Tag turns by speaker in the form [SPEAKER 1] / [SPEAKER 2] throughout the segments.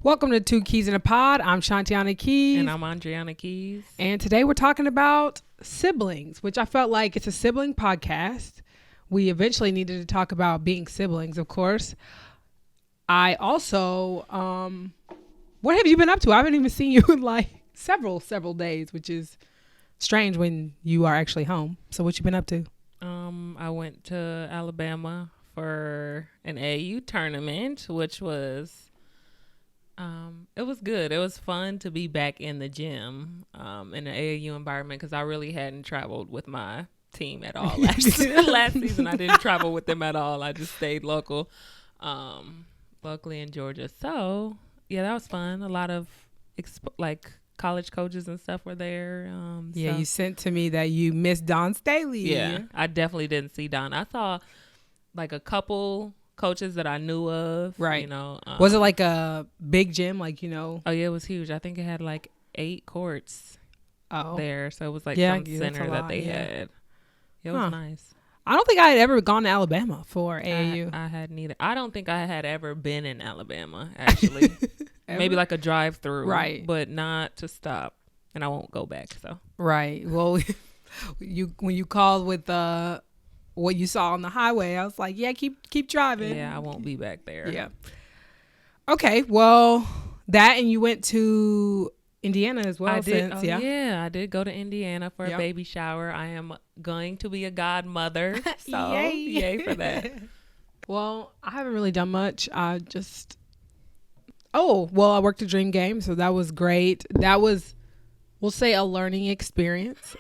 [SPEAKER 1] Welcome to Two Keys in a Pod. I'm Shanteona Keys.
[SPEAKER 2] And I'm Andreona Keys.
[SPEAKER 1] And today we're talking about siblings, which I felt like it's a sibling podcast. We eventually needed to talk about being siblings, of course. I also, what have you been up to? I haven't even seen you in like several days, which is strange when you are actually home. So what you been up to?
[SPEAKER 2] I went to Alabama for an AAU tournament, which was... it was good. It was fun to be back in the gym, in the AAU environment, because I really hadn't traveled with my team at all last season. I didn't travel with them at all. I just stayed locally in Georgia. So yeah, that was fun. A lot of college coaches and stuff were there.
[SPEAKER 1] Yeah, so. You sent to me that you missed Don Staley.
[SPEAKER 2] Yeah, I definitely didn't see Don. I saw like a couple coaches that I knew of,
[SPEAKER 1] right?
[SPEAKER 2] You know,
[SPEAKER 1] was it like a big gym, like, you know?
[SPEAKER 2] Oh yeah, it was huge. I think it had like 8 courts there, so it was like some center that they had. It was nice.
[SPEAKER 1] I don't think I had ever gone to Alabama for AAU.
[SPEAKER 2] I hadn't either. I don't think I had ever been in Alabama, actually. Maybe like a drive-through,
[SPEAKER 1] right?
[SPEAKER 2] But not to stop, and I won't go back. So
[SPEAKER 1] right. Well, when you called with what you saw on the highway, I was like, yeah, keep driving.
[SPEAKER 2] Yeah, I won't be back there.
[SPEAKER 1] Yeah. Okay, well, that, and you went to Indiana as well.
[SPEAKER 2] I did. Yeah, I did go to Indiana for a baby shower. I am going to be a godmother, so yay for that.
[SPEAKER 1] Well, I haven't really done much. I worked at Dream Game, so that was great. That was, we'll say, a learning experience.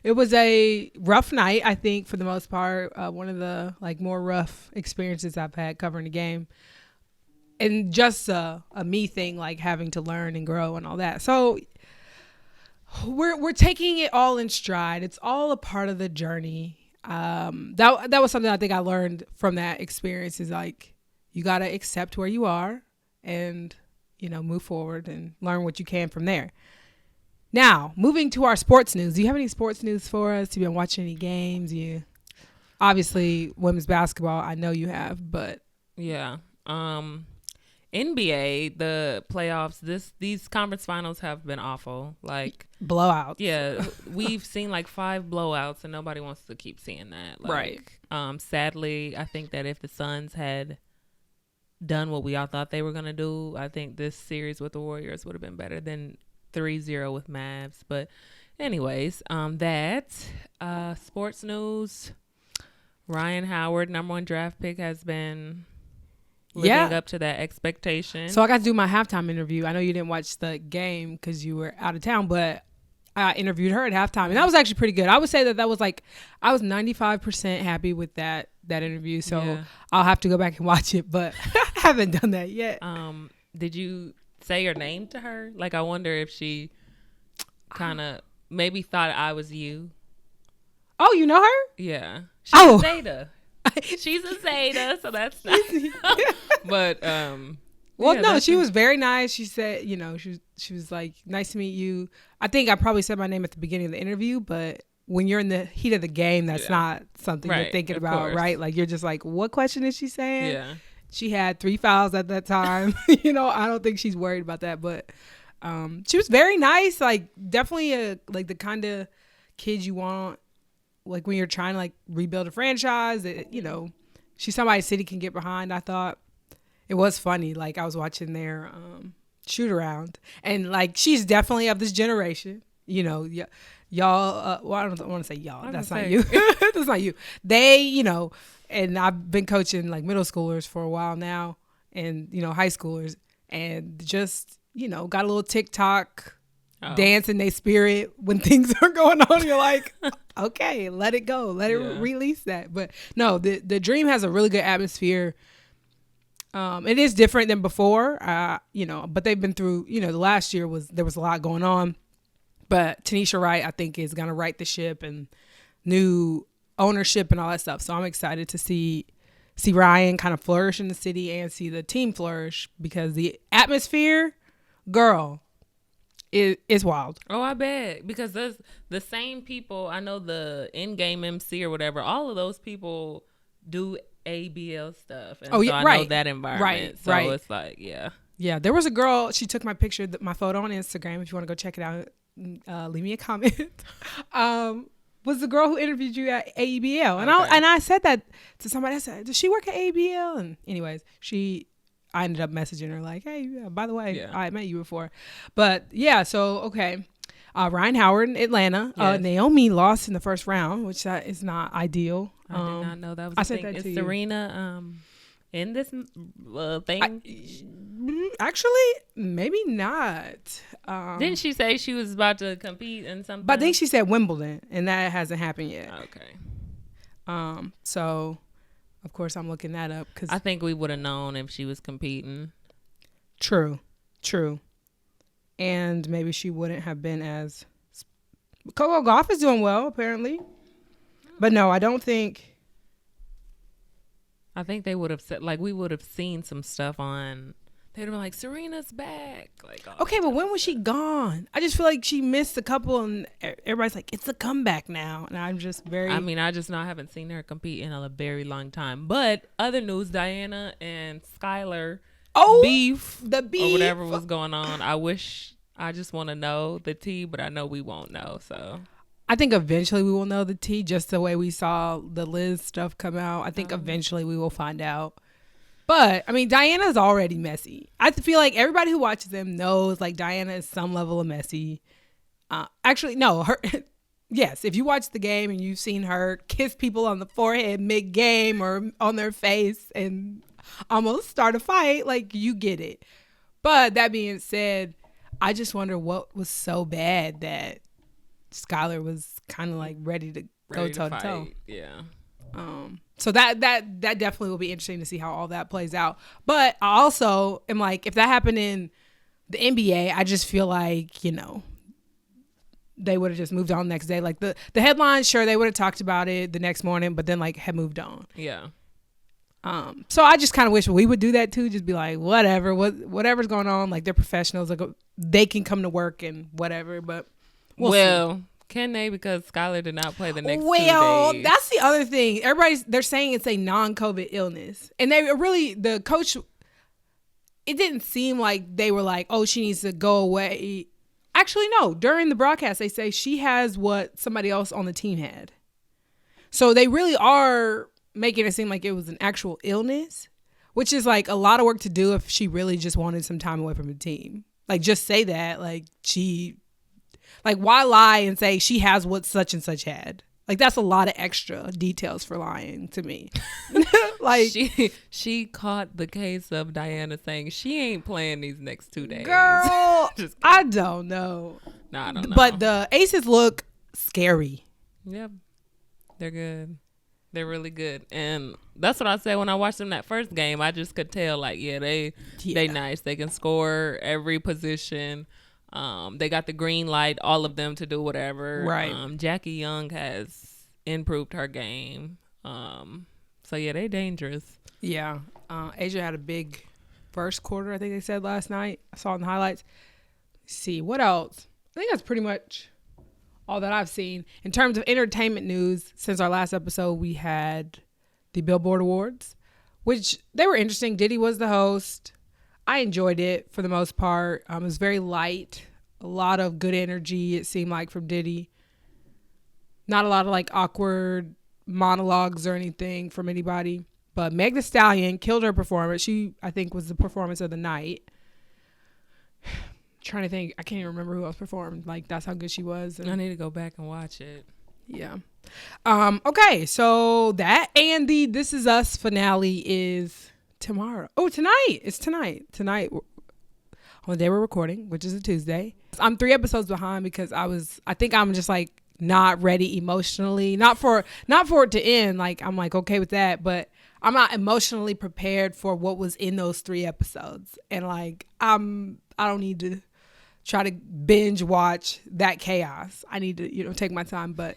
[SPEAKER 1] It was a rough night, I think, for the most part. One of the more rough experiences I've had covering the game, and just a me thing, like having to learn and grow and all that. So we're taking it all in stride. It's all a part of the journey. That was something I think I learned from that experience, is like, you got to accept where you are and, move forward and learn what you can from there. Now, moving to our sports news. Do you have any sports news for us? Have you been watching any games? Obviously, women's basketball, I know you have, but...
[SPEAKER 2] Yeah. NBA, the playoffs, these conference finals have been awful. Like...
[SPEAKER 1] blowouts.
[SPEAKER 2] Yeah. We've seen like 5 blowouts, and nobody wants to keep seeing that.
[SPEAKER 1] Right.
[SPEAKER 2] Sadly, I think that if the Suns had done what we all thought they were going to do, I think this series with the Warriors would have been better than 3-0 with Mavs. But anyways, sports news, Ryan Howard, number 1 draft pick, has been living up to that expectation.
[SPEAKER 1] So I got to do my halftime interview. I know you didn't watch the game because you were out of town, but I interviewed her at halftime, and that was actually pretty good. I would say that was like, I was 95% happy with that interview. So I'll have to go back and watch it, but I haven't done that yet.
[SPEAKER 2] Did you say your name to her? Like, I wonder if she kind of maybe thought I was you.
[SPEAKER 1] Oh, you know her?
[SPEAKER 2] Yeah. She's a Zeta. She's a Zeta, so that's nice. But
[SPEAKER 1] she was very nice. She said, she was like, nice to meet you. I think I probably said my name at the beginning of the interview, but when you're in the heat of the game, that's not something you're thinking about, course. Right? Like, you're just like, what question is she saying?
[SPEAKER 2] Yeah.
[SPEAKER 1] She had 3 fouls at that time. I don't think she's worried about that, but she was very nice. Like, definitely the kind of kid you want, like, when you're trying to like rebuild a franchise. She's somebody City can get behind. I thought it was funny. Like, I was watching their shoot around, and like, she's definitely of this generation. Y'all. Well, I don't want to say y'all. That's not you. That's not you. They, and I've been coaching like middle schoolers for a while now, and high schoolers, and just got a little TikTok dance in their spirit when things are going on. You're like, okay, let it go, let it release that. But no, the Dream has a really good atmosphere. It is different than before, but they've been through. The last year there was a lot going on, but Tanisha Wright, I think, is gonna right the ship, and new ownership and all that stuff. So I'm excited to see Ryan kind of flourish in the city and see the team flourish, because the atmosphere, girl, is wild.
[SPEAKER 2] Oh, I bet, because there's the same people. I know the in-game MC or whatever. All of those people do ABL stuff. And
[SPEAKER 1] Oh, yeah,
[SPEAKER 2] so I know
[SPEAKER 1] right.
[SPEAKER 2] that environment.
[SPEAKER 1] Right,
[SPEAKER 2] So
[SPEAKER 1] right.
[SPEAKER 2] it's like, yeah.
[SPEAKER 1] Yeah, there was a girl. She took my picture, my photo on Instagram. If you want to go check it out, leave me a comment. Was the girl who interviewed you at AEBL, and
[SPEAKER 2] Okay.
[SPEAKER 1] I said that to somebody. I said, "Does she work at AEBL?" And anyways, I ended up messaging her like, "Hey, yeah, by the way,
[SPEAKER 2] Yeah.
[SPEAKER 1] I met you before." But yeah, so okay, Ryan Howard in Atlanta.
[SPEAKER 2] Yes.
[SPEAKER 1] Naomi lost in the first round, which is not ideal.
[SPEAKER 2] I did not know that was
[SPEAKER 1] I
[SPEAKER 2] a
[SPEAKER 1] said
[SPEAKER 2] thing.
[SPEAKER 1] that
[SPEAKER 2] Is
[SPEAKER 1] to you.
[SPEAKER 2] Serena in this thing?
[SPEAKER 1] Actually, maybe not.
[SPEAKER 2] Didn't she say she was about to compete in something?
[SPEAKER 1] But I think she said Wimbledon, and that hasn't happened yet.
[SPEAKER 2] Okay.
[SPEAKER 1] So, of course, I'm looking that up because
[SPEAKER 2] I think we would have known if she was competing.
[SPEAKER 1] True, and maybe she wouldn't have been as. Coco Gauff is doing well apparently, but no, I don't think.
[SPEAKER 2] I think they would have said, like, we would have seen some stuff on. They'd have been like, Serena's back. Like,
[SPEAKER 1] Okay, but when was she gone? I just feel like she missed a couple, and everybody's like, it's a comeback now, and I'm just very.
[SPEAKER 2] I mean, I just I haven't seen her compete in a very long time. But other news, Diana and Skylar beef,
[SPEAKER 1] the beef,
[SPEAKER 2] or whatever was going on. I just want to know the tea, but I know we won't know. So
[SPEAKER 1] I think eventually we will know the tea, just the way we saw the Liz stuff come out. I think eventually we will find out. But, I mean, Diana's already messy. I feel like everybody who watches them knows, like, Diana is some level of messy. Actually, no. Yes, if you watch the game and you've seen her kiss people on the forehead mid-game or on their face and almost start a fight, like, you get it. But that being said, I just wonder what was so bad that Skylar was kind of, like, ready to go toe-to-toe.
[SPEAKER 2] Yeah.
[SPEAKER 1] So that definitely will be interesting to see how all that plays out. But I also am like, if that happened in the NBA, I just feel like, they would have just moved on the next day. Like the headlines, sure, they would have talked about it the next morning, but then like had moved on.
[SPEAKER 2] Yeah.
[SPEAKER 1] So I just kind of wish we would do that too. Just be like, whatever's going on, like they're professionals, like they can come to work and whatever. But we'll see.
[SPEAKER 2] Can they? Because Skylar did not play the next 2 days.
[SPEAKER 1] That's the other thing. They're saying it's a non-COVID illness. And the coach, it didn't seem like they were like, oh, she needs to go away. Actually, no. During the broadcast, they say she has what somebody else on the team had. So they really are making it seem like it was an actual illness, which is like a lot of work to do if she really just wanted some time away from the team. Like, just say that. Like, why lie and say she has what such and such had? Like, that's a lot of extra details for lying to me. Like,
[SPEAKER 2] she caught the case of Diana saying she ain't playing these next 2 days.
[SPEAKER 1] Girl, I don't know.
[SPEAKER 2] No, I don't know.
[SPEAKER 1] But the Aces look scary.
[SPEAKER 2] Yep. They're good. They're really good. And that's what I said when I watched them that first game. I just could tell, like, they nice. They can score every position. They got the green light, all of them, to do whatever.
[SPEAKER 1] Right.
[SPEAKER 2] Jackie Young has improved her game. So yeah, they dangerous.
[SPEAKER 1] Yeah. Asia had a big first quarter, I think they said last night. I saw in the highlights. Let's see, what else? I think that's pretty much all that I've seen. In terms of entertainment news, since our last episode, we had the Billboard Awards, which they were interesting. Diddy was the host. I enjoyed it for the most part. It was very light. A lot of good energy, it seemed like, from Diddy. Not a lot of like awkward monologues or anything from anybody. But Meg Thee Stallion killed her performance. She, I think, was the performance of the night. Trying to think. I can't even remember who else performed. Like, that's how good she was.
[SPEAKER 2] I need to go back and watch it.
[SPEAKER 1] Yeah. Okay, so that and the This Is Us finale is tomorrow. Oh, tonight. It's tonight. Tonight, on the day we're recording, which is a Tuesday. I'm 3 episodes behind because I think I'm just like not ready emotionally. Not for it to end. Like, I'm like okay with that, but I'm not emotionally prepared for what was in those 3 episodes. And like I don't need to try to binge watch that chaos. I need to, take my time. But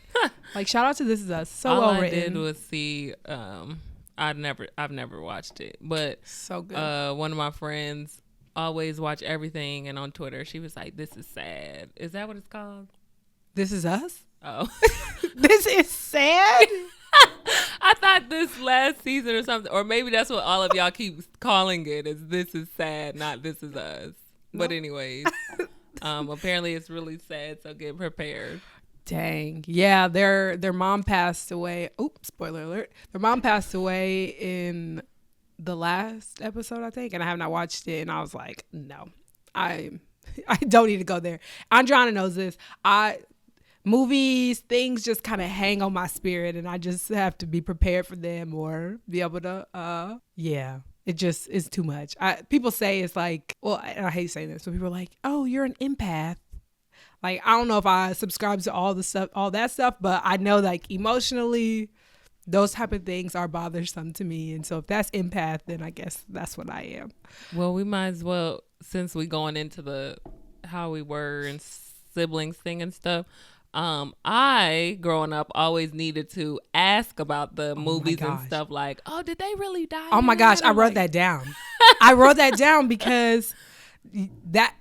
[SPEAKER 1] like, shout out to This Is Us. So
[SPEAKER 2] all
[SPEAKER 1] well written.
[SPEAKER 2] I did was see. I've never watched it, but
[SPEAKER 1] so good.
[SPEAKER 2] One of my friends always watch everything, and on Twitter she was like, "This is sad." Is that what it's called?
[SPEAKER 1] This Is Us.
[SPEAKER 2] Oh,
[SPEAKER 1] This is sad.
[SPEAKER 2] I thought this last season or something, or maybe that's what all of y'all keep calling it, is This Is Sad, not This Is Us. But anyways, apparently it's really sad, so get prepared.
[SPEAKER 1] Dang. Yeah, their mom passed away. Oops, spoiler alert. Their mom passed away in the last episode, I think, and I have not watched it, and I was like, no. I don't need to go there. Andreona knows this. Movies, things just kind of hang on my spirit, and I just have to be prepared for them or be able to yeah. It just is too much. People say it's like, well, and I hate saying this, but people are like, oh, you're an empath. Like, I don't know if I subscribe to all that stuff, but I know, like, emotionally, those type of things are bothersome to me. And so if that's empath, then I guess that's what I am.
[SPEAKER 2] Well, we might as well, since we going into the how we were and siblings thing and stuff, I, growing up, always needed to ask about the movies and stuff like, oh, did they really die?
[SPEAKER 1] Oh, my gosh. I wrote that down. I wrote that down because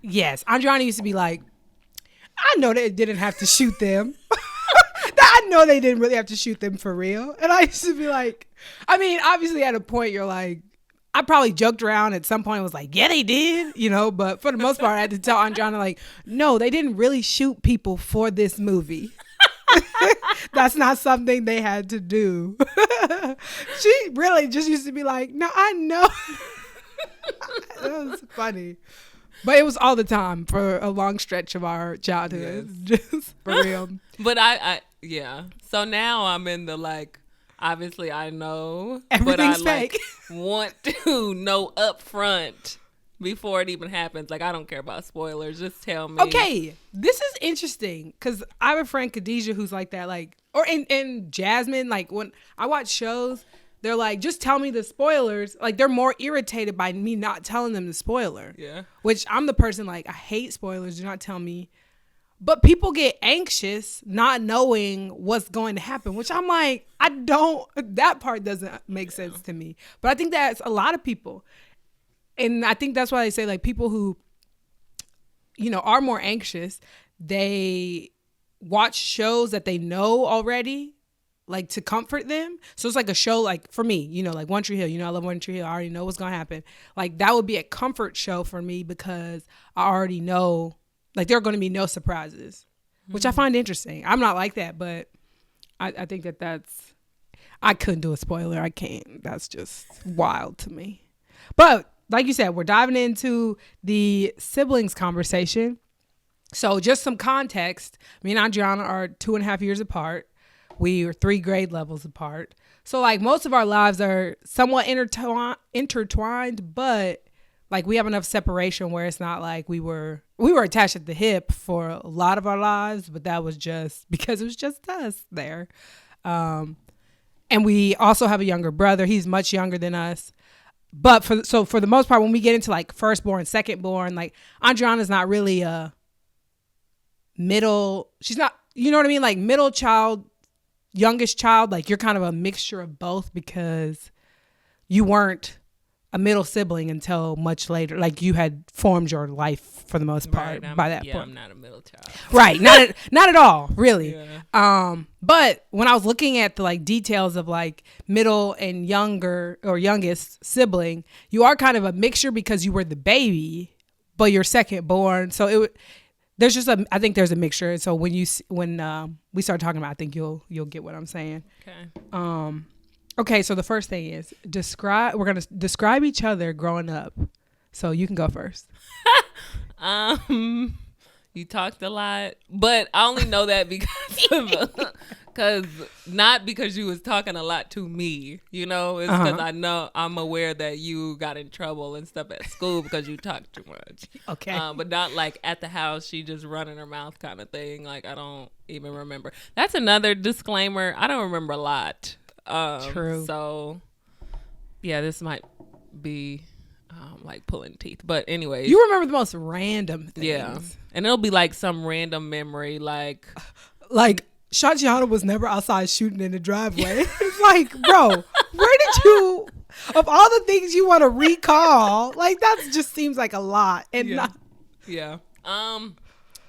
[SPEAKER 1] yes, Andreona used to be like, I know they didn't have to shoot them. I know they didn't really have to shoot them for real. And I used to be like, I mean, obviously at a point you're like, I probably joked around at some point and was like, yeah, they did, but for the most part I had to tell Andreona, like, no, they didn't really shoot people for this movie. That's not something they had to do. She really just used to be like, no, I know. That was funny. But it was all the time for a long stretch of our childhood. Yes. Just for real.
[SPEAKER 2] But yeah. So now I'm in the, like, obviously I know.
[SPEAKER 1] Everything's
[SPEAKER 2] but I
[SPEAKER 1] fake.
[SPEAKER 2] Want to know up front before it even happens. Like, I don't care about spoilers. Just tell me.
[SPEAKER 1] Okay. This is interesting because I have a friend, Khadijah, who's like that. Like, or in Jasmine, like, when I watch shows, they're like, just tell me the spoilers. Like, they're more irritated by me not telling them the spoiler.
[SPEAKER 2] Yeah.
[SPEAKER 1] Which I'm the person, like, I hate spoilers. Do not tell me. But people get anxious not knowing what's going to happen, which I'm like, that part doesn't make sense to me. But I think that's a lot of people. And I think that's why they say, like, people who, are more anxious, they watch shows that they know already, like, to comfort them. So it's like a show, like, for me, like One Tree Hill, I love One Tree Hill. I already know what's going to happen. Like, that would be a comfort show for me because I already know, like, there are going to be no surprises, which I find interesting. I'm not like that, but I think I couldn't do a spoiler. I can't. That's just wild to me. But like you said, we're diving into the siblings conversation. So just some context. Me and Andreona are 2.5 years apart. We are 3 grade levels apart. So, like, most of our lives are somewhat intertwined, but, like, we have enough separation where it's not like we were attached at the hip for a lot of our lives, but that was just because it was just us there. And we also have a younger brother. He's much younger than us. But for the most part, when we get into, like, firstborn, secondborn, like, Andreona's not really a middle. She's not, you know what I mean? Like, middle child, youngest child, like, you're kind of a mixture of both because you weren't a middle sibling until much later. Like, you had formed your life for the most part by that point.
[SPEAKER 2] I'm not a middle child.
[SPEAKER 1] Right. Not at all, really. Yeah. But when I was looking at the, like, details of, like, middle and younger or youngest sibling, you are kind of a mixture because you were the baby, but you're second born. So I think there's a mixture. And so when we start talking about it, I think you'll get what I'm saying.
[SPEAKER 2] Okay.
[SPEAKER 1] Okay, so the first thing is we're going to describe each other growing up. So you can go first.
[SPEAKER 2] You talked a lot, but I only know that not because you was talking a lot to me, it's because I know I'm aware that you got in trouble and stuff at school because you talked too much.
[SPEAKER 1] Okay.
[SPEAKER 2] But not like at the house, she just running her mouth kind of thing. Like, I don't even remember. That's another disclaimer. I don't remember a lot.
[SPEAKER 1] True.
[SPEAKER 2] So, yeah, this might be like pulling teeth. But anyways.
[SPEAKER 1] You remember the most random things.
[SPEAKER 2] Yeah. And it'll be like some random memory, like
[SPEAKER 1] Shanteona was never outside shooting in the driveway. It's like, bro, where did you, of all the things you want to recall, like, that just seems like a lot. And
[SPEAKER 2] yeah.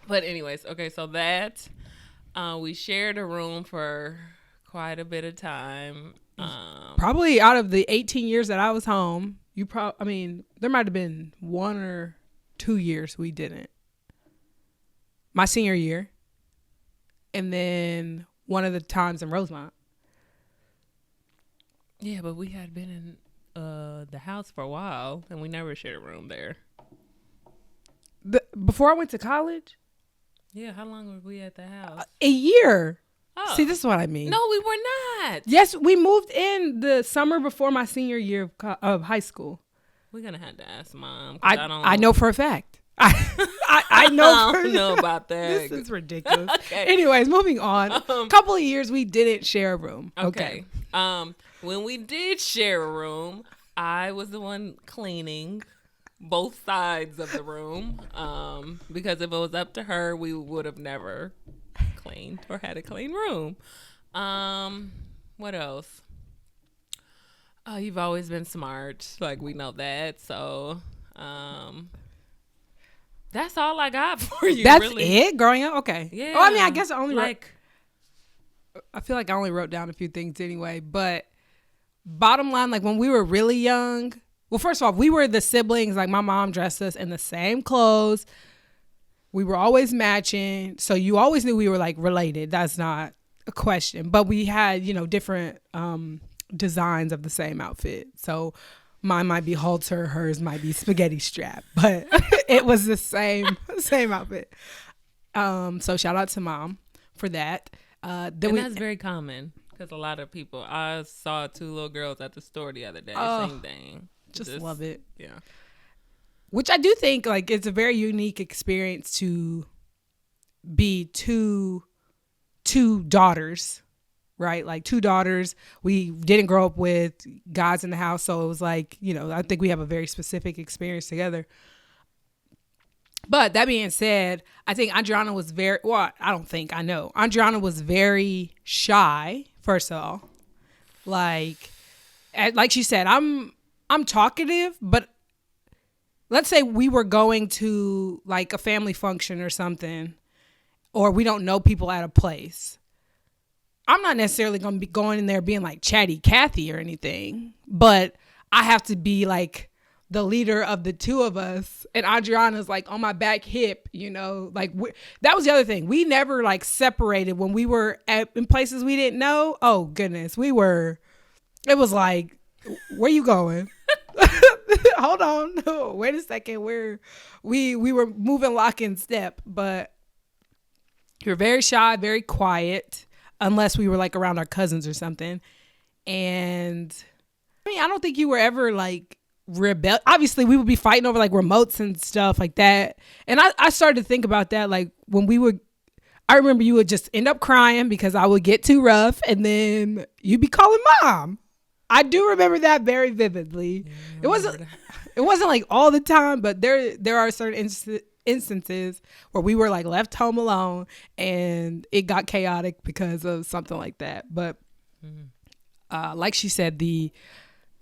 [SPEAKER 2] But anyways, okay, so that we shared a room for quite a bit of time,
[SPEAKER 1] Probably out of the 18 years that I was home, there might have been 1 or 2 years we didn't. My senior year. And then one of the times in Rosemont.
[SPEAKER 2] Yeah, but we had been in the house for a while, and we never shared a room there.
[SPEAKER 1] Before I went to college?
[SPEAKER 2] Yeah, how long were we at the house?
[SPEAKER 1] A year.
[SPEAKER 2] Oh.
[SPEAKER 1] See, this is what I mean.
[SPEAKER 2] No, we were not.
[SPEAKER 1] Yes, we moved in the summer before my senior year of high school.
[SPEAKER 2] We're going to have to ask Mom.
[SPEAKER 1] I know for a fact. I know
[SPEAKER 2] I don't know about that.
[SPEAKER 1] This is ridiculous.
[SPEAKER 2] Okay.
[SPEAKER 1] Anyways, moving on. A couple of years we didn't share a room. Okay.
[SPEAKER 2] When we did share a room, I was the one cleaning both sides of the room, because if it was up to her, we would have never cleaned or had a clean room. What else? Oh, you've always been smart. Like, we know that. So, that's all I got for you.
[SPEAKER 1] That's
[SPEAKER 2] really.
[SPEAKER 1] it? Growing up? Okay.
[SPEAKER 2] Yeah.
[SPEAKER 1] Oh, I mean, I guess I feel like I only wrote down a few things anyway, but bottom line, like when we were really young, well, first of all, we were the siblings. Like my mom dressed us in the same clothes. We were always matching. So you always knew we were like related. That's not a question. But we had, different designs of the same outfit. So mine might be halter, hers might be spaghetti strap, but it was the same outfit. So shout out to Mom for that.
[SPEAKER 2] That's very common because a lot of people. I saw 2 little girls at the store the other day. Same thing.
[SPEAKER 1] Just love it.
[SPEAKER 2] Yeah.
[SPEAKER 1] Which I do think like it's a very unique experience to be two daughters, right? Like 2 daughters. We didn't grow up with guys in the house, so it was like, I think we have a very specific experience together. But that being said, I think Andreona was Andreona was very shy, first of all. Like she said, I'm talkative, but let's say we were going to like a family function or something, or we don't know people at a place. I'm not necessarily going to be going in there being like chatty Cathy or anything, but I have to be like the leader of the 2 of us, and Andreona's like on my back hip, like that was the other thing. We never like separated when we were in places we didn't know. Oh goodness. It was like, where you going? Hold on. No, wait a second. We were moving lock and step, but we were very shy, very quiet, unless we were like around our cousins or something. And I mean, I don't think you were ever like rebel. Obviously we would be fighting over like remotes and stuff like that. And I started to think about that. Like I remember you would just end up crying because I would get too rough, and then you'd be calling Mom. I do remember that very vividly. It wasn't like all the time, but there are certain instances where we were like left home alone and it got chaotic because of something like that. But like she said, the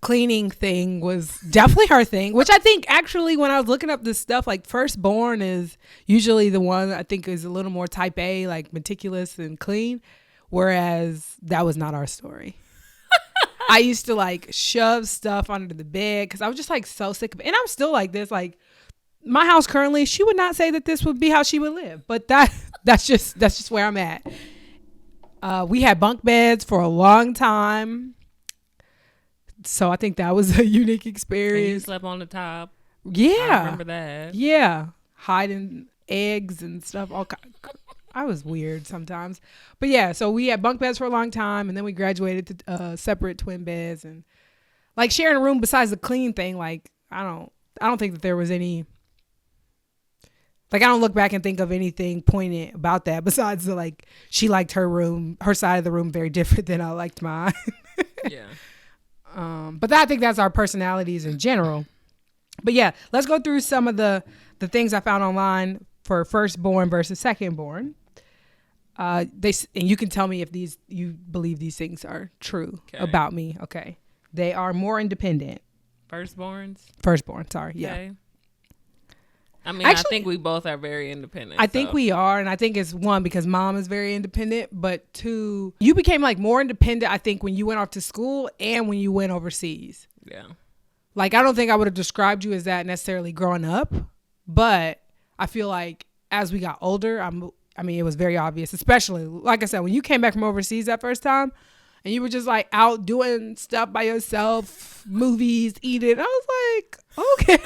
[SPEAKER 1] cleaning thing was definitely her thing, which I think actually when I was looking up this stuff, like firstborn is usually the one I think is a little more type A, like meticulous and clean, whereas that was not our story. I used to like shove stuff under the bed because I was just like so sick of it. And I'm still like this. Like my house currently, she would not say that this would be how she would live, but that's just where I'm at. We had bunk beds for a long time, so I think that was a unique experience.
[SPEAKER 2] And you slept on the top.
[SPEAKER 1] Yeah,
[SPEAKER 2] I remember that.
[SPEAKER 1] Yeah, hiding eggs and stuff. I was weird sometimes, but yeah. So we had bunk beds for a long time, and then we graduated to separate twin beds, and like sharing a room. Besides the clean thing, like I don't think that there was any. Like I don't look back and think of anything poignant about that. Besides the like, she liked her side of the room very different than I liked mine.
[SPEAKER 2] Yeah.
[SPEAKER 1] But I think that's our personalities in general. But yeah, let's go through some of the things I found online for firstborn versus secondborn. And you can tell me if you believe these things are true about me. Okay. They are more independent.
[SPEAKER 2] Firstborn, sorry.
[SPEAKER 1] Yeah.
[SPEAKER 2] I mean, actually, I think we both are very independent.
[SPEAKER 1] I think we are. And I think it's one, because mom is very independent. But two, you became like more independent, I think, when you went off to school and when you went overseas.
[SPEAKER 2] Yeah.
[SPEAKER 1] Like, I don't think I would have described you as that necessarily growing up. But I feel like as we got older, I mean, it was very obvious, especially, like I said, when you came back from overseas that first time and you were just like out doing stuff by yourself, movies, eating. I was like, okay.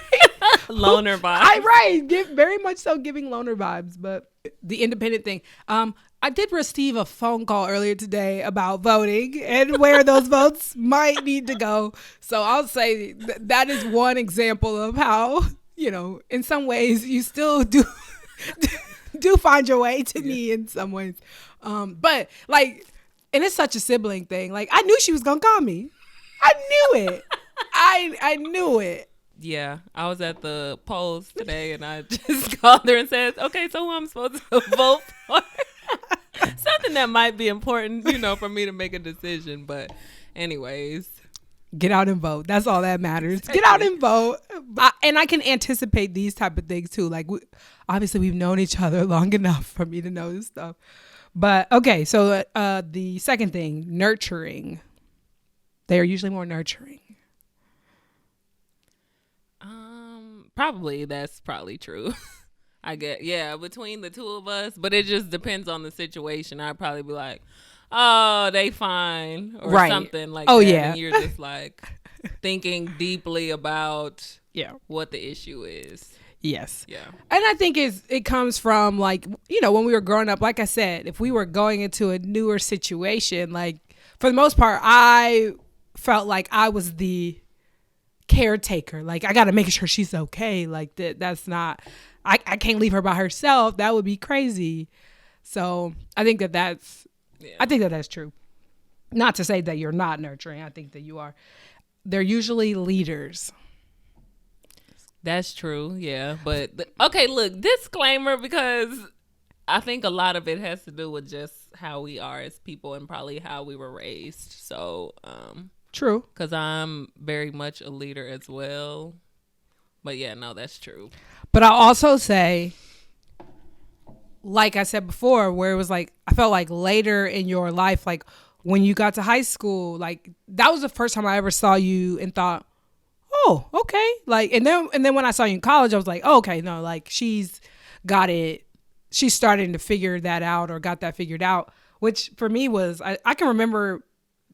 [SPEAKER 2] Loner vibes.
[SPEAKER 1] Very much so giving loner vibes. But the independent thing. I did receive a phone call earlier today about voting and where those votes might need to go. So I'll say that is one example of how, in some ways you still do find your way to me in some ways. But like, and it's such a sibling thing. Like, I knew she was going to call me. I knew it. I knew it.
[SPEAKER 2] Yeah. I was at the polls today and I just called her and said, okay, so who I'm supposed to vote for? Something that might be important, for me to make a decision. But anyways.
[SPEAKER 1] Get out and vote. That's all that matters. Get out and vote. And I can anticipate these type of things too. Like, obviously we've known each other long enough for me to know this stuff. But okay, so the second thing, nurturing. They are usually more nurturing.
[SPEAKER 2] That's probably true. I get, between the two of us, but it just depends on the situation. I'd probably be like, oh, they fine, or something like that. Oh, yeah. And you're just like thinking deeply about what the issue is.
[SPEAKER 1] Yes.
[SPEAKER 2] Yeah.
[SPEAKER 1] And I think it comes from, like, when we were growing up, like I said, if we were going into a newer situation, like, for the most part, I felt like I was the caretaker. Like, I got to make sure she's okay. Like, that's not, I can't leave her by herself. That would be crazy. So I think that's true. Not to say that you're not nurturing. I think that you are. They're usually leaders.
[SPEAKER 2] That's true, yeah. But, okay, look, disclaimer, because I think a lot of it has to do with just how we are as people and probably how we were raised. So,
[SPEAKER 1] true.
[SPEAKER 2] Because I'm very much a leader as well. But, yeah, no, that's true.
[SPEAKER 1] But I'll also say, like I said before, where it was like, I felt like later in your life, like when you got to high school, like that was the first time I ever saw you and thought, oh, okay. Like, and then when I saw you in college, I was like, oh, okay, no, like she's got it. She's starting to figure that out, or got that figured out, which for me was, I can remember,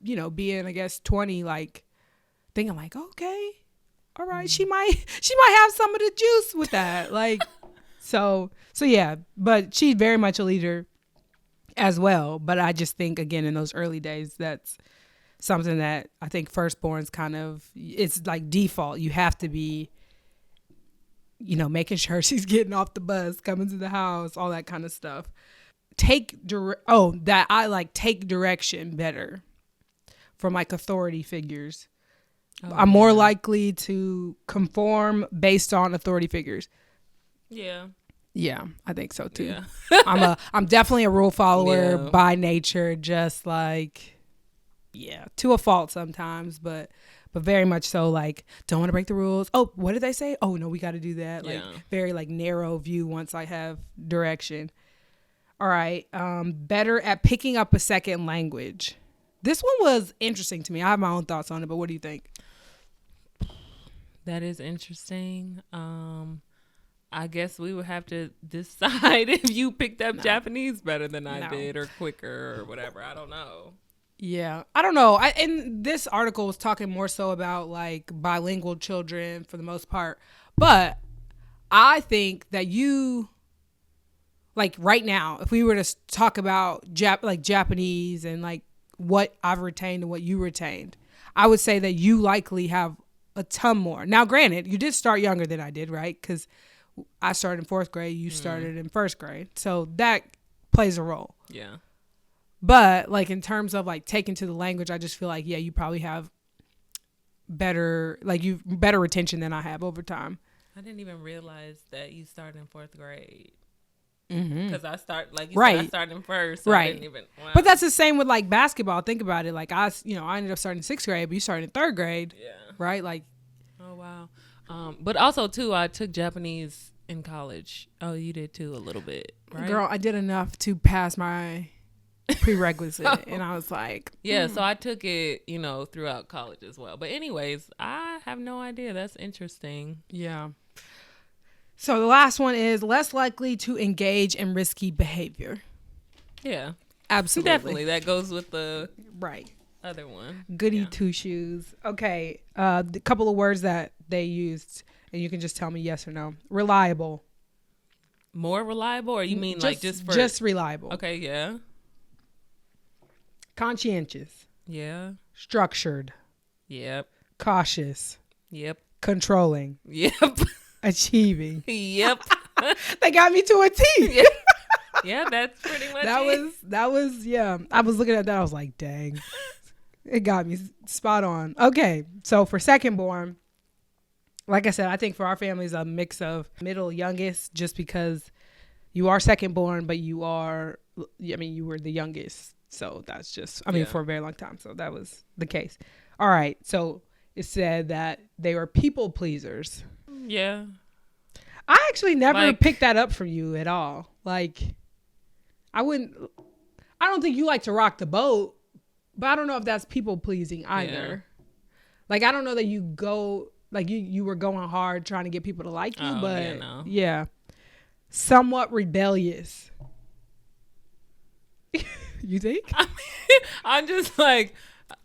[SPEAKER 1] being, I guess, 20, like thinking like, okay, all right, she might have some of the juice with that. Like, so yeah, but she's very much a leader as well. But I just think, again, in those early days, that's something that I think firstborns kind of, it's like default. You have to be, making sure she's getting off the bus, coming to the house, all that kind of stuff. Take direction better from like authority figures. I'm more likely to conform based on authority figures.
[SPEAKER 2] Yeah.
[SPEAKER 1] Yeah, I think so too.
[SPEAKER 2] Yeah.
[SPEAKER 1] I'm definitely a rule follower by nature, just like, to a fault sometimes, but very much so, like, don't want to break the rules. Oh, what did they say? Oh no, we got to do that. Like, very like narrow view once I have direction. All right. Better at picking up a second language. This one was interesting to me. I have my own thoughts on it, but what do you think?
[SPEAKER 2] That is interesting. I guess we would have to decide if you picked up Japanese better than I did, or quicker, or whatever. I don't know.
[SPEAKER 1] Yeah, I don't know. And this article was talking more so about like bilingual children for the most part. But I think that you, like right now, if we were to talk about Japanese and like what I've retained and what you retained, I would say that you likely have a ton more. Now, granted, you did start younger than I did, right? Because I started in 4th grade, you started in 1st grade. So that plays a role.
[SPEAKER 2] Yeah.
[SPEAKER 1] But like in terms of like taking to the language, I just feel like, you probably have better retention than I have over time.
[SPEAKER 2] I didn't even realize that you started in 4th grade.
[SPEAKER 1] Mm-hmm.
[SPEAKER 2] Because I said, I started in 1st. So
[SPEAKER 1] right.
[SPEAKER 2] I didn't even, wow.
[SPEAKER 1] But that's the same with like basketball. Think about it. Like I ended up starting in 6th grade, but you started in 3rd grade.
[SPEAKER 2] Yeah.
[SPEAKER 1] Right. Like.
[SPEAKER 2] Oh, wow. But also too, I took Japanese in college? Oh, you did too, a little bit, right?
[SPEAKER 1] Girl, I did enough to pass my prerequisite, and I was like,
[SPEAKER 2] yeah. So I took it, throughout college as well. But anyways, I have no idea. That's interesting.
[SPEAKER 1] Yeah. So the last one is less likely to engage in risky behavior.
[SPEAKER 2] Yeah,
[SPEAKER 1] absolutely.
[SPEAKER 2] Definitely, that goes with the
[SPEAKER 1] right
[SPEAKER 2] other one.
[SPEAKER 1] Goody two shoes. Okay, the couple of words that they used, and you can just tell me yes or no. Reliable.
[SPEAKER 2] More reliable, or you mean
[SPEAKER 1] just reliable?
[SPEAKER 2] Okay, yeah.
[SPEAKER 1] Conscientious.
[SPEAKER 2] Yeah.
[SPEAKER 1] Structured.
[SPEAKER 2] Yep.
[SPEAKER 1] Cautious.
[SPEAKER 2] Yep.
[SPEAKER 1] Controlling.
[SPEAKER 2] Yep.
[SPEAKER 1] Achieving.
[SPEAKER 2] Yep.
[SPEAKER 1] They got me to a T.
[SPEAKER 2] Yeah. Yeah, that's pretty much
[SPEAKER 1] that was yeah. I was looking at that, I was like, dang. It got me spot on. Okay, so for second born, like I said, I think for our family is a mix of middle youngest, just because you are second born, but you were the youngest. So that's just, for a very long time. So that was the case. All right. So it said that they were people pleasers.
[SPEAKER 2] Yeah.
[SPEAKER 1] I actually never picked that up from you at all. Like, I don't think you like to rock the boat, but I don't know if that's people pleasing either. Yeah. Like, I don't know that you go, like you were going hard trying to get people to like you, but yeah. Somewhat rebellious. You think?
[SPEAKER 2] I'm just like,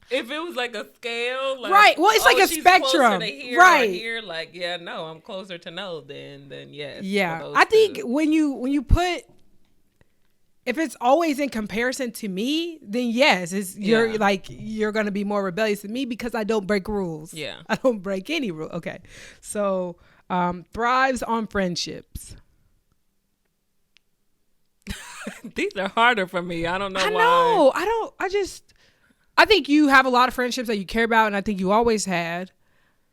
[SPEAKER 2] if it was like a scale, like,
[SPEAKER 1] right? Well, it's like a spectrum, right?
[SPEAKER 2] Here, like, yeah, no, I'm closer to no than yes.
[SPEAKER 1] Yeah, I think when you put, if it's always in comparison to me, then yes, you're gonna be more rebellious than me because I don't break rules.
[SPEAKER 2] Yeah,
[SPEAKER 1] I don't break any rule. Okay, so thrives on friendships.
[SPEAKER 2] These are harder for me. I don't know why.
[SPEAKER 1] No, I think you have a lot of friendships that you care about, and I think you always had.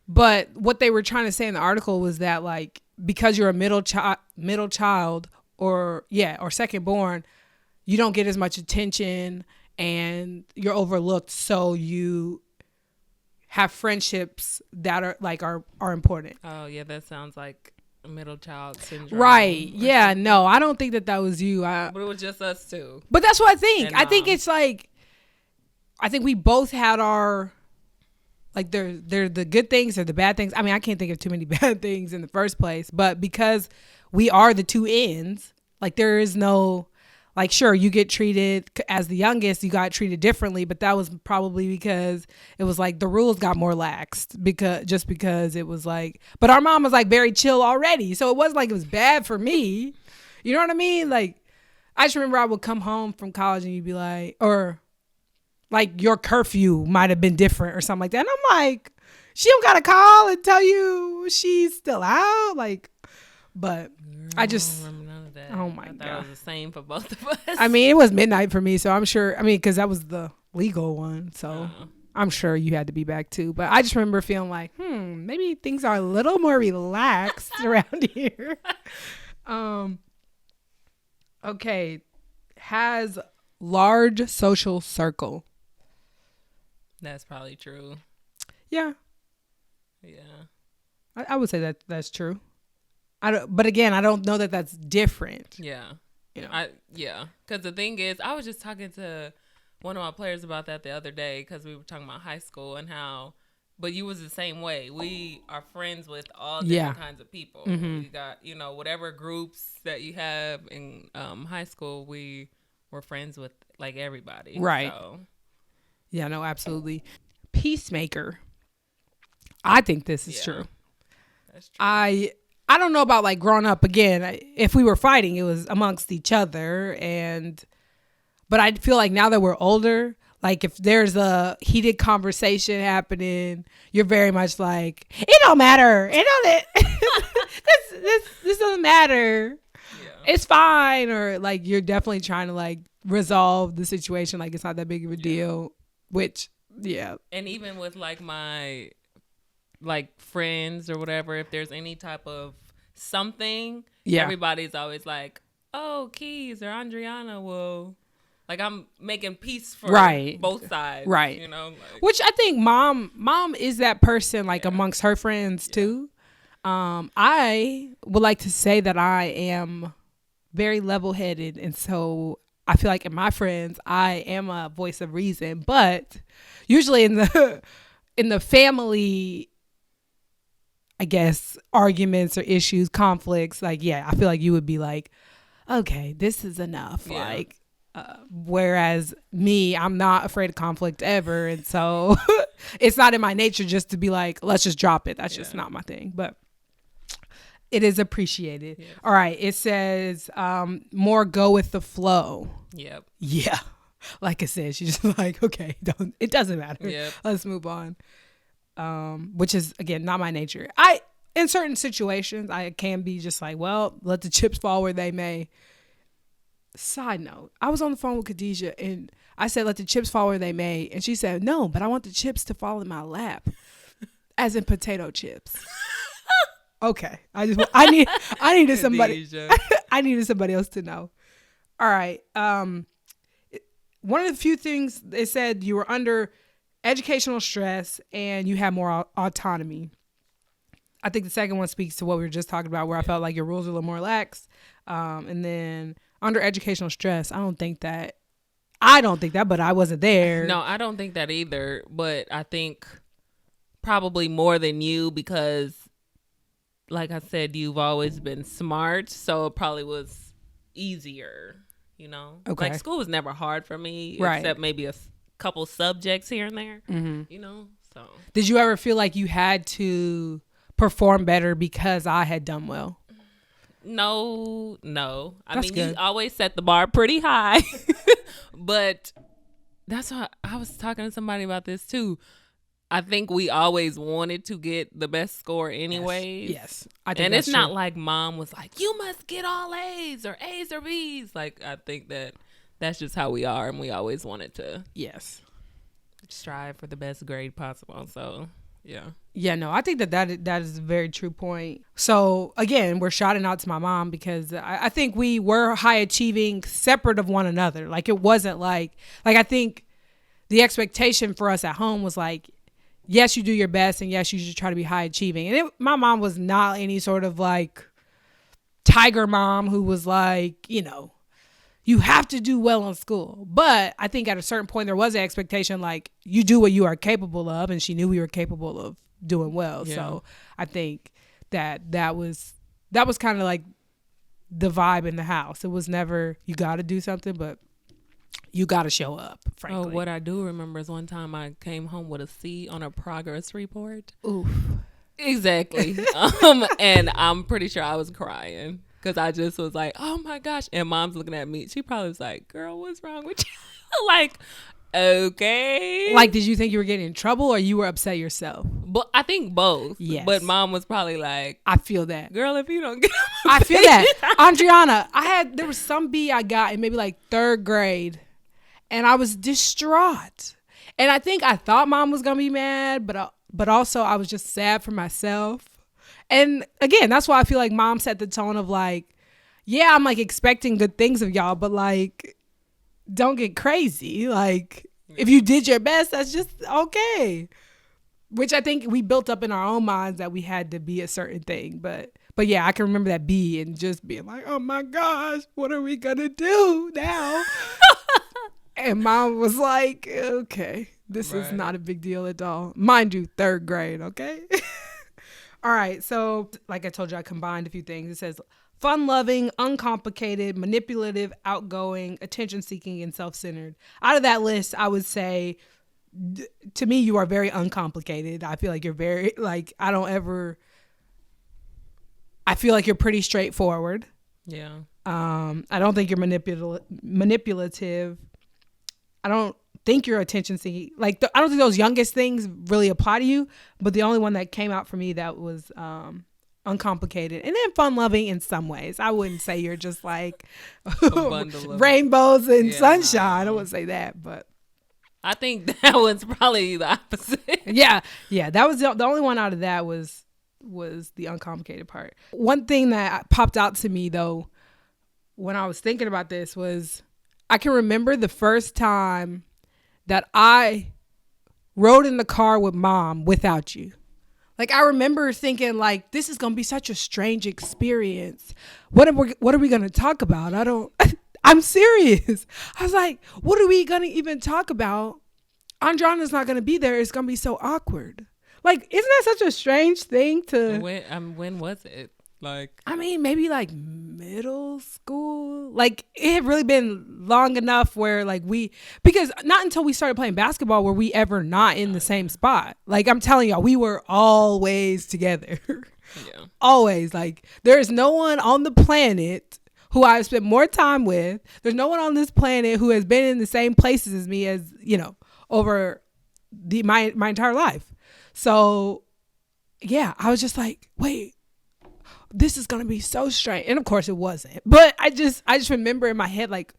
[SPEAKER 1] But what they were trying to say in the article was that, like, because you're a middle child or second born, you don't get as much attention and you're overlooked. So you have friendships that are important.
[SPEAKER 2] Oh yeah, that sounds like middle child syndrome,
[SPEAKER 1] right? Yeah, no, I don't think that was you.
[SPEAKER 2] But it was just us too.
[SPEAKER 1] But that's what I think. I think it's like, I think we both had our, like, they're the good things or the bad things. I mean, I can't think of too many bad things in the first place, but because we are the two ends, like, there is no, like, sure, you get treated as the youngest, you got treated differently, but that was probably because it was like the rules got more laxed because it was like, but our mom was like very chill already. So it wasn't like it was bad for me. You know what I mean? Like, I just remember I would come home from college and you'd be like, or like your curfew might have been different or something like that. And I'm like, she don't got to call and tell you she's still out. Like, but I just, oh my God.
[SPEAKER 2] That was the same for both of us.
[SPEAKER 1] I mean, it was midnight for me, so I'm sure, because that was the legal one. So I'm sure you had to be back too. But I just remember feeling like, maybe things are a little more relaxed around here. Okay. Has large social circle.
[SPEAKER 2] That's probably true.
[SPEAKER 1] Yeah.
[SPEAKER 2] Yeah.
[SPEAKER 1] I would say that that's true. But again, I don't know that that's different.
[SPEAKER 2] Yeah. Because the thing is, I was just talking to one of my players about that the other day because we were talking about high school and how, but you was the same way. We are friends with all different kinds of people. Mm-hmm. We got, whatever groups that you have in high school, we were friends with like everybody.
[SPEAKER 1] Right.
[SPEAKER 2] So.
[SPEAKER 1] Yeah, no, absolutely. Peacemaker. I think this is true.
[SPEAKER 2] That's true.
[SPEAKER 1] I don't know about like growing up again. If we were fighting, it was amongst each other. But I feel like now that we're older, like if there's a heated conversation happening, you're very much like, it don't matter. This doesn't matter. Yeah. It's fine. Or like you're definitely trying to like resolve the situation. Like it's not that big of a deal. Which, yeah.
[SPEAKER 2] And even with like my like friends or whatever, if there's any type of something, everybody's always like, oh, Keys or Andreona will, like, I'm making peace for both sides,
[SPEAKER 1] right?
[SPEAKER 2] Like,
[SPEAKER 1] which I think mom is that person like amongst her friends too. I would like to say that I am very level-headed, and so I feel like in my friends I am a voice of reason, but usually in the family, I guess, arguments or issues, conflicts, like, yeah, I feel like you would be like, okay, this is enough. Yeah. Like, whereas me, I'm not afraid of conflict ever, and so it's not in my nature just to be like, let's just drop it. That's just not my thing, but it is appreciated. Yes. All right, it says more go with the flow. Yep. Yeah. Like I said, she's just like, okay, it doesn't matter. Yep. Let's move on. Which is, again, not my nature. In certain situations, I can be just like, well, let the chips fall where they may. Side note, I was on the phone with Khadijah and I said, let the chips fall where they may. And she said, no, but I want the chips to fall in my lap, as in potato chips. Okay. I needed somebody. I needed somebody else to know. All right. One of the few things they said, you were under educational stress and you have more autonomy. I think the second one speaks to what we were just talking about, where I felt like your rules are a little more lax. And then under educational stress, I don't think that, but I wasn't there.
[SPEAKER 2] No, I don't think that either. But I think probably more than you, because like I said, you've always been smart. So it probably was easier, you know? Okay. Like, school was never hard for me, right, except maybe a couple subjects here and there, you know? So
[SPEAKER 1] did you ever feel like you had to perform better because I had done well?
[SPEAKER 2] No. I mean, good. You always set the bar pretty high, but that's why I was talking to somebody about this too. I think we always wanted to get the best score anyways.
[SPEAKER 1] Yes.
[SPEAKER 2] I think it's not like mom was like, you must get all A's or A's or B's. Like, I think that's just how we are, and we always wanted to strive for the best grade possible. So yeah, no, I think that is a very true point.
[SPEAKER 1] So again, we're shouting out to my mom, because I think we were high achieving separate of one another. Like, it wasn't like I think the expectation for us at home was like, yes, you do your best, and yes, you should try to be high achieving. And my mom was not any sort of like tiger mom who was like, you know, you have to do well in school. But I think at a certain point there was an expectation like, you do what you are capable of, and she knew we were capable of doing well. Yeah. So I think that was kind of like the vibe in the house. It was never you got to do something, but you got to show up, frankly.
[SPEAKER 2] Oh, what I do remember is one time I came home with a C on a progress report.
[SPEAKER 1] Oof.
[SPEAKER 2] Exactly. And I'm pretty sure I was crying, because I just was like, oh my gosh. And mom's looking at me. She probably was like, girl, what's wrong with you? Like, okay.
[SPEAKER 1] Like, did you think you were getting in trouble, or you were upset yourself?
[SPEAKER 2] But I think both.
[SPEAKER 1] Yes.
[SPEAKER 2] But mom was probably like,
[SPEAKER 1] I feel that.
[SPEAKER 2] Girl, if you don't get
[SPEAKER 1] I feel that. Andreona, there was some B I got in maybe like 3rd grade. And I was distraught. And I think I thought mom was going to be mad, but also I was just sad for myself. And again, that's why I feel like mom set the tone of like, yeah, I'm like expecting good things of y'all, but like, don't get crazy. Like, if you did your best, that's just okay. Which I think we built up in our own minds that we had to be a certain thing. But yeah, I can remember that B and just being like, oh my gosh, what are we going to do now? And mom was like, okay, this is not a big deal at all. Mind you, 3rd grade, okay? All right, so like I told you, I combined a few things. It says fun-loving, uncomplicated, manipulative, outgoing, attention-seeking, and self-centered. Out of that list, I would say, to me, you are very uncomplicated. I feel like you're very, like, I feel like you're pretty straightforward.
[SPEAKER 2] Yeah.
[SPEAKER 1] I don't think you're manipulative. I don't think you're attention seeking. Like, I don't think those youngest things really apply to you. But the only one that came out for me that was uncomplicated, and then fun loving in some ways. I wouldn't say you're just like rainbows and sunshine. I wouldn't say that, but
[SPEAKER 2] I think that was probably the opposite.
[SPEAKER 1] Yeah. That was the only one out of that was the uncomplicated part. One thing that popped out to me though, when I was thinking about this, was I can remember the first time that I rode in the car with mom without you. Like, I remember thinking, like, this is gonna be such a strange experience. What are we gonna talk about? I don't. I'm serious. I was like, what are we gonna even talk about? Andreona's not gonna be there. It's gonna be so awkward. Like, isn't that such a strange thing to?
[SPEAKER 2] When was it? Like,
[SPEAKER 1] I mean, maybe like middle school. Like, it had really been long enough where like because not until we started playing basketball were we ever not in the same spot. Like, I'm telling y'all, we were always together.
[SPEAKER 2] yeah.
[SPEAKER 1] Always. Like, there's no one on the planet who I've spent more time with. There's no one on this planet who has been in the same places as me as, over my entire life. So yeah, I was just like, wait, this is gonna be so strange. And of course it wasn't. But I just remember in my head like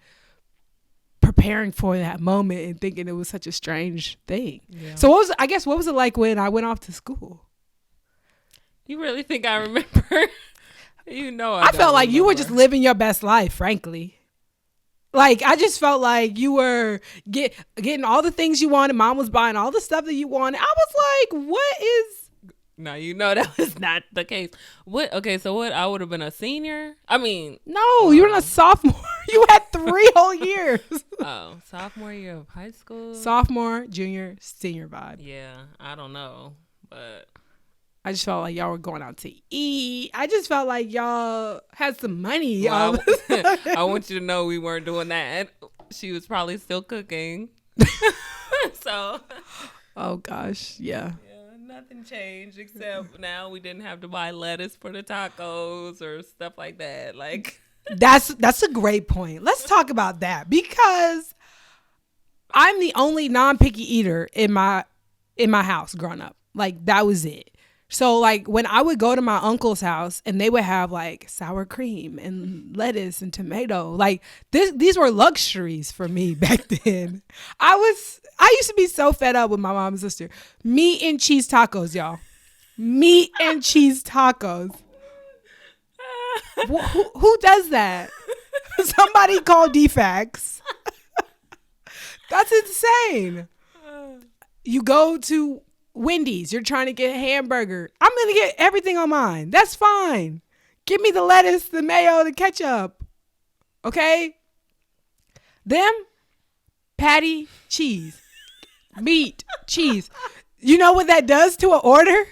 [SPEAKER 1] preparing for that moment and thinking it was such a strange thing. Yeah. So what was it like when I went off to school?
[SPEAKER 2] You really think I remember?
[SPEAKER 1] I felt like you were just living your best life, frankly. Like, I just felt like you were getting all the things you wanted. Mom was buying all the stuff that you wanted. I was like, what is...
[SPEAKER 2] No, that was not the case. What? Okay, so what? I would have been a senior? I mean...
[SPEAKER 1] No, you were a sophomore. You had 3 whole years.
[SPEAKER 2] Oh, sophomore year of high school?
[SPEAKER 1] Sophomore, junior, senior vibe.
[SPEAKER 2] Yeah, I don't know, but...
[SPEAKER 1] I just felt like y'all were going out to eat. I just felt like y'all had some money.
[SPEAKER 2] Well, I want you to know we weren't doing that. She was probably still cooking. So.
[SPEAKER 1] Oh, gosh. Yeah.
[SPEAKER 2] Nothing changed except now we didn't have to buy lettuce for the tacos or stuff like that. Like.
[SPEAKER 1] That's a great point. Let's talk about that because I'm the only non-picky eater in my house growing up. Like, that was it. So, like, when I would go to my uncle's house and they would have, like, sour cream and lettuce and tomato, like, these were luxuries for me back then. I used to be so fed up with my mom and sister. Meat and cheese tacos, y'all. Meat and cheese tacos. Who does that? Somebody call DFAX. That's insane. You go to Wendy's, you're trying to get a hamburger. I'm going to get everything on mine. That's fine. Give me the lettuce, the mayo, the ketchup. Okay? Them, patty, cheese. Meat, cheese. You know what that does to an order?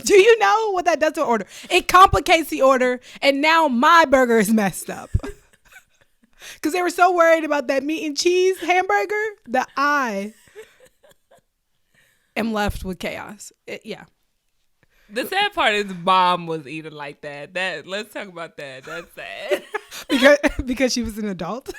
[SPEAKER 1] Do you know what that does to an order? It complicates the order, and now my burger is messed up. Because they were so worried about that meat and cheese hamburger that I am left with chaos. Yeah.
[SPEAKER 2] The sad part is Mom was eating like that. Let's talk about that. That's sad.
[SPEAKER 1] because she was an adult.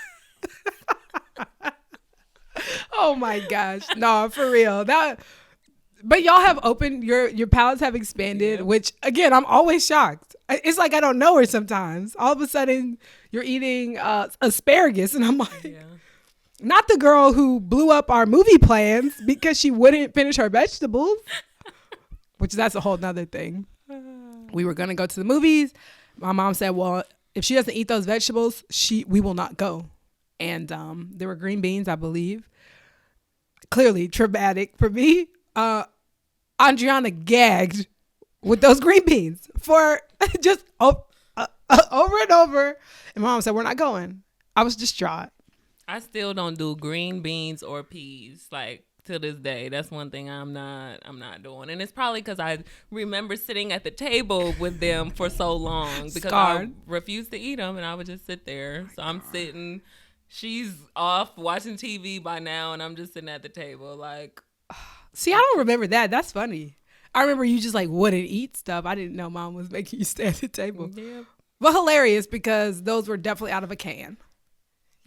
[SPEAKER 1] Oh my gosh. No, for real. But y'all have opened your palates have expanded, yeah. Which again, I'm always shocked. It's like I don't know her sometimes. All of a sudden you're eating asparagus and I'm like, yeah. Not the girl who blew up our movie plans because she wouldn't finish her vegetables, which that's a whole nother thing. We were going to go to the movies. My mom said, well, if she doesn't eat those vegetables, we will not go. And there were green beans, I believe. Clearly traumatic for me. Andreona gagged with those green beans for just over and over. And Mom said, we're not going. I was distraught.
[SPEAKER 2] I still don't do green beans or peas, like, to this day. That's one thing I'm not doing. And it's probably because I remember sitting at the table with them for so long because I refused to eat them and I would just sit there. So I'm sitting, she's off watching TV by now and I'm just sitting at the table like.
[SPEAKER 1] See, I don't remember that. That's funny. I remember you just like wouldn't eat stuff. I didn't know Mom was making you stay at the table. Yeah. But hilarious because those were definitely out of a can.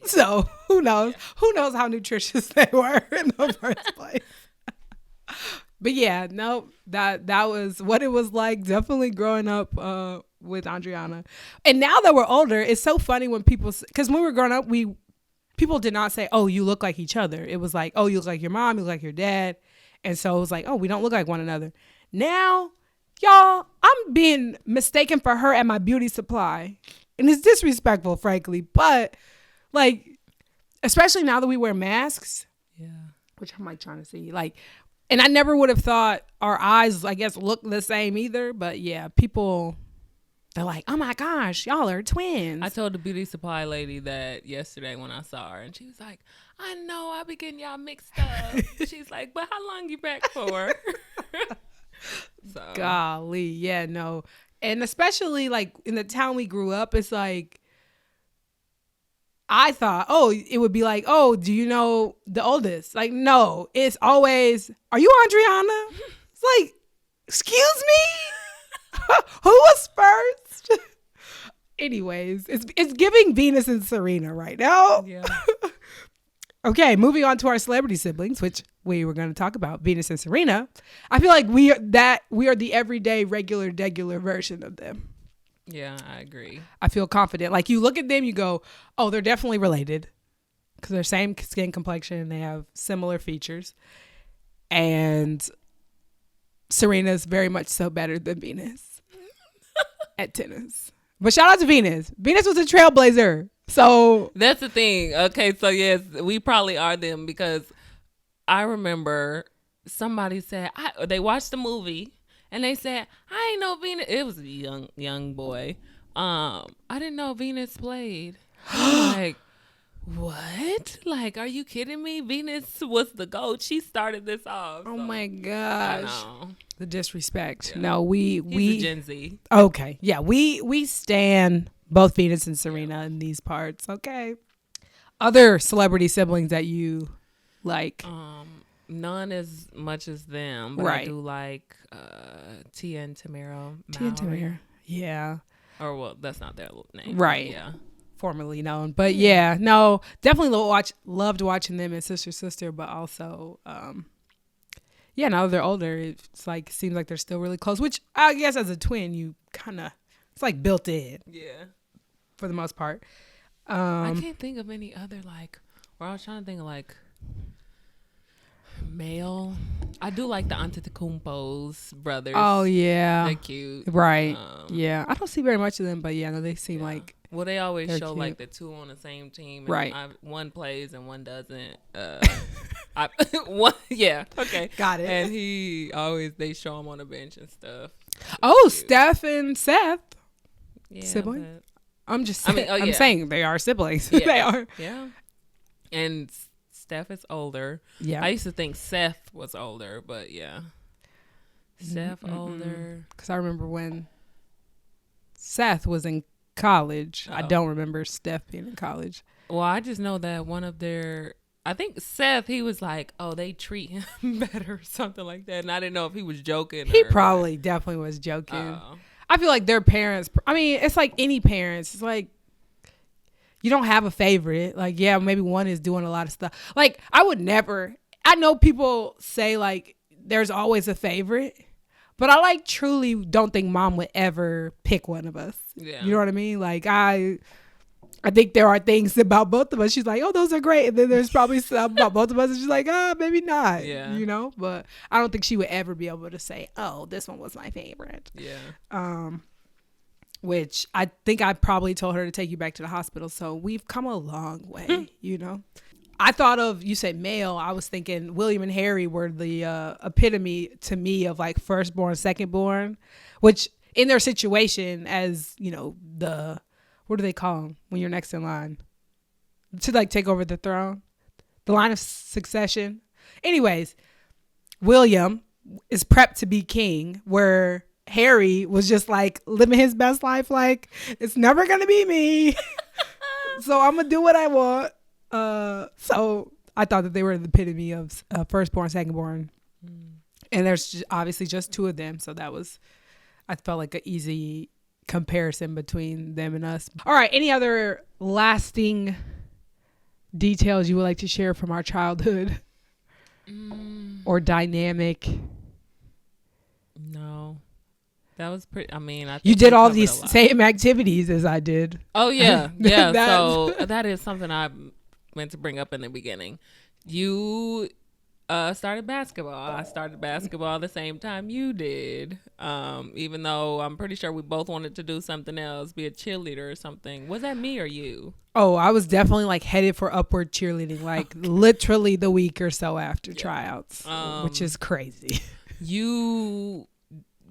[SPEAKER 1] So who knows? Yeah. Who knows how nutritious they were in the first place? But yeah, no, that was what it was like. Definitely growing up with Andreona. And now that we're older, it's so funny when people, because when we were growing up, people did not say, "Oh, you look like each other." It was like, "Oh, you look like your mom, you look like your dad," and so it was like, "Oh, we don't look like one another." Now, y'all, I'm being mistaken for her at my beauty supply, and it's disrespectful, frankly, but. Like, especially now that we wear masks, yeah, which I'm like trying to see. Like, And I never would have thought our eyes, I guess, look the same either. But yeah, people, they're like, oh my gosh, y'all are twins.
[SPEAKER 2] I told the beauty supply lady that yesterday when I saw her, and she was like, I know, I be getting y'all mixed up. She's like, but how long you back for? So.
[SPEAKER 1] Golly, yeah, no. And especially like in the town we grew up, it's like, I thought, oh, it would be like, oh, do you know the oldest? Like, no, it's always, are you Andreona? It's like, excuse me? Who was first? Anyways, it's giving Venus and Serena right now.
[SPEAKER 2] Yeah.
[SPEAKER 1] Okay, moving on to our celebrity siblings, which we were going to talk about, Venus and Serena. I feel like we are the everyday, regular version of them.
[SPEAKER 2] Yeah, I agree.
[SPEAKER 1] I feel confident. Like you look at them, you go, oh, they're definitely related because they're same skin complexion. They have similar features. And Serena's very much so better than Venus at tennis. But shout out to Venus. Venus was a trailblazer. So
[SPEAKER 2] that's the thing. Okay, so yes, we probably are them because I remember somebody said they watched the movie and they said, I ain't know Venus. It was a young boy. I didn't know Venus played. I'm like, what? Like, are you kidding me? Venus was the GOAT. She started this off.
[SPEAKER 1] Oh
[SPEAKER 2] so.
[SPEAKER 1] my gosh.
[SPEAKER 2] I know.
[SPEAKER 1] The disrespect.
[SPEAKER 2] Yeah.
[SPEAKER 1] No,
[SPEAKER 2] He's a Gen Z.
[SPEAKER 1] Okay. Yeah, we stand both Venus and Serena in these parts. Okay. Other celebrity siblings that you like?
[SPEAKER 2] None as much as them, but
[SPEAKER 1] right.
[SPEAKER 2] I do like Tia and Tamara.
[SPEAKER 1] Tia and Tamara. Yeah.
[SPEAKER 2] Or well, that's not their name.
[SPEAKER 1] Right.
[SPEAKER 2] Yeah.
[SPEAKER 1] Formerly known. But yeah, no, definitely loved watching them and Sister, but also yeah, now they're older, it's like seems like they're still really close, which I guess as a twin you kinda it's like built in.
[SPEAKER 2] Yeah.
[SPEAKER 1] For the most part.
[SPEAKER 2] I can't think of any other I was trying to think of male. I do like the Antetokounmpo's brothers.
[SPEAKER 1] Oh yeah.
[SPEAKER 2] They're cute.
[SPEAKER 1] Right. Yeah. I don't see very much of them, but yeah, no, they seem like
[SPEAKER 2] well, they always show
[SPEAKER 1] cute.
[SPEAKER 2] like the two on the same team. And
[SPEAKER 1] right.
[SPEAKER 2] One plays and one doesn't. One, yeah. Okay.
[SPEAKER 1] Got it.
[SPEAKER 2] And they show him on the bench and stuff.
[SPEAKER 1] Oh, Steph and Seth.
[SPEAKER 2] Yeah.
[SPEAKER 1] Sibling? I'm just saying, I'm saying they are siblings.
[SPEAKER 2] Yeah.
[SPEAKER 1] They are.
[SPEAKER 2] Yeah. And Steph is older.
[SPEAKER 1] Yeah.
[SPEAKER 2] I used to think Seth was older, but yeah. Seth older.
[SPEAKER 1] Because I remember when Seth was in college. I don't remember Steph being in college.
[SPEAKER 2] Well, I just know that I think Seth, he was like, oh, they treat him better or something like that. And I didn't know if he was joking.
[SPEAKER 1] He probably definitely was joking. I feel like their parents, I mean, it's like any parents. It's like, you don't have a favorite. Like, yeah, maybe one is doing a lot of stuff. Like, I know people say like, there's always a favorite. But I truly don't think mom would ever pick one of us. Yeah. You know what I mean? Like, I think there are things about both of us. She's like, oh, those are great. And then there's probably some about both of us. And she's like, maybe not.
[SPEAKER 2] Yeah.
[SPEAKER 1] You know? But I don't think she would ever be able to say, oh, this one was my favorite.
[SPEAKER 2] Yeah.
[SPEAKER 1] Which I think I probably told her to take you back to the hospital. So we've come a long way, you know? I thought of, you said male, I was thinking William and Harry were the epitome to me of like firstborn, secondborn, which in their situation as, you know, what do they call them when you're next in line? To like take over the throne? The line of succession. Anyways, William is prepped to be king, where Harry was just like living his best life. Like, it's never going to be me. So I'm going to do what I want. So I thought that they were the epitome of firstborn, secondborn, and there's obviously just two of them. So I felt like an easy comparison between them and us. All right. Any other lasting details you would like to share from our childhood or dynamic?
[SPEAKER 2] No. That was pretty. I mean,
[SPEAKER 1] you did all these same activities as I did.
[SPEAKER 2] Oh yeah, yeah. So that is something I meant to bring up in the beginning. You Started basketball. I started basketball the same time you did. Even though I'm pretty sure we both wanted to do something else, be a cheerleader or something. Was that me or you?
[SPEAKER 1] Oh, I was definitely like headed for upward cheerleading, like literally the week or so after tryouts, which is crazy.
[SPEAKER 2] You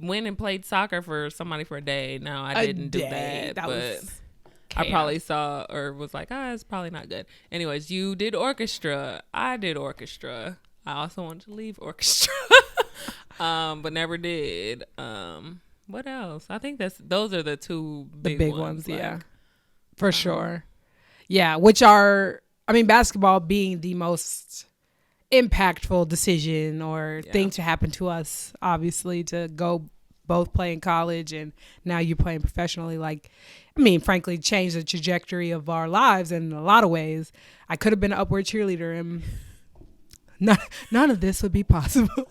[SPEAKER 2] went and played soccer for somebody for a day. No, I didn't do that, but I probably saw or was like, it's probably not good. Anyways, you did orchestra. I did orchestra. I also wanted to leave orchestra, but never did. What else? I think those are the two big ones.
[SPEAKER 1] Like, yeah, for sure. Yeah, which are, I mean, basketball being the most impactful decision or thing to happen to us, obviously, to go both play in college and now you're playing professionally. Like, I mean, frankly, changed the trajectory of our lives in a lot of ways. I could have been an upward cheerleader and none of this would be possible.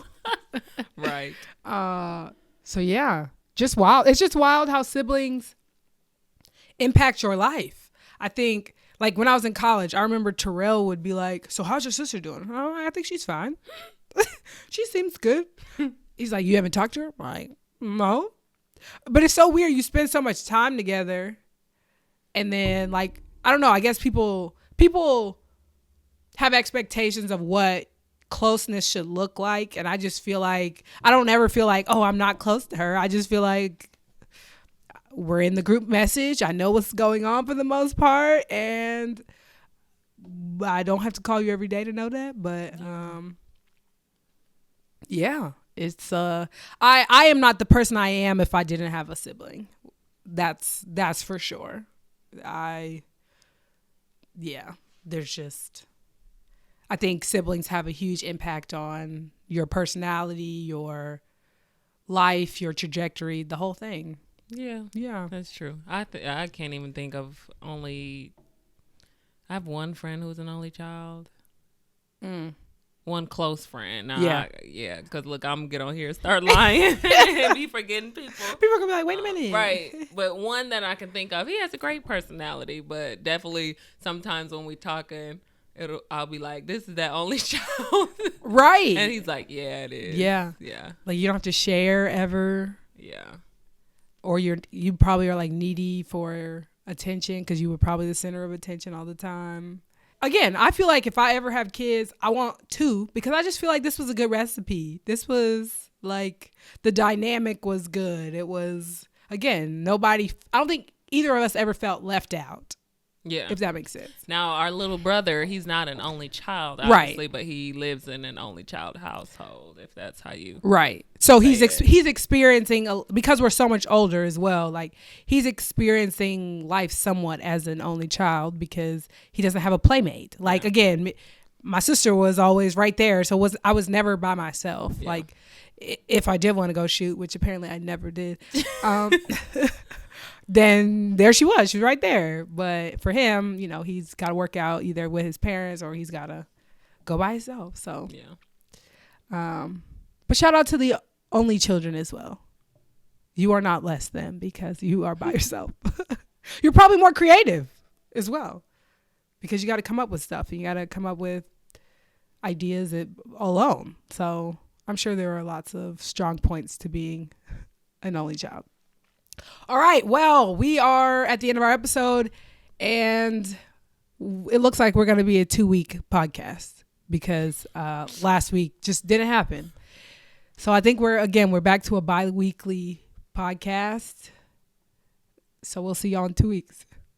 [SPEAKER 2] Right.
[SPEAKER 1] So yeah, just wild. It's just wild how siblings impact your life. I think, like, when I was in college, I remember Terrell would be like, so how's your sister doing? Oh, I think she's fine. She seems good. He's like, you haven't talked to her? I'm like, no. But it's so weird. You spend so much time together and then, like, I don't know, I guess people have expectations of what closeness should look like, and I just feel like I don't ever feel like, oh, I'm not close to her. I just feel like we're in the group message. I know what's going on for the most part, and I don't have to call you every day to know that. But yeah, it's I am not the person I am if I didn't have a sibling. That's for sure. There's just, I think siblings have a huge impact on your personality, your life, your trajectory, the whole thing. Yeah,
[SPEAKER 2] that's true. I can't even think of I have one friend who's an only child. One close friend. Because look, I'm gonna get on here and start lying and be forgetting people.
[SPEAKER 1] People are gonna be like, wait a minute.
[SPEAKER 2] Right. But one that I can think of, he has a great personality, but definitely sometimes when we talking, I'll be like, this is that only child.
[SPEAKER 1] Right.
[SPEAKER 2] And he's like, yeah, it is.
[SPEAKER 1] Yeah.
[SPEAKER 2] Yeah.
[SPEAKER 1] Like, you don't have to share ever.
[SPEAKER 2] Yeah.
[SPEAKER 1] Or you probably are like needy for attention because you were probably the center of attention all the time. Again, I feel like if I ever have kids, I want two, because I just feel like this was a good recipe. This was like, the dynamic was good. It was, again, I don't think either of us ever felt left out. Yeah. If that makes sense.
[SPEAKER 2] Now, our little brother, he's not an only child, obviously, but he lives in an only child household, if that's how you.
[SPEAKER 1] Right. So he's experiencing, because we're so much older as well, like, he's experiencing life somewhat as an only child because he doesn't have a playmate. Like, again, my sister was always right there. So I was never by myself. Yeah. Like, if I did want to go shoot, which apparently I never did. Then there she was right there. But for him, he's got to work out either with his parents or he's got to go by himself. So, yeah. But shout out to the only children as well. You are not less than because you are by yourself. You're probably more creative as well because you got to come up with stuff and you got to come up with ideas alone. So I'm sure there are lots of strong points to being an only child. All right. Well, we are at the end of our episode and it looks like we're going to be a 2-week podcast because last week just didn't happen. So I think we're back to a bi-weekly podcast. So we'll see y'all in 2 weeks.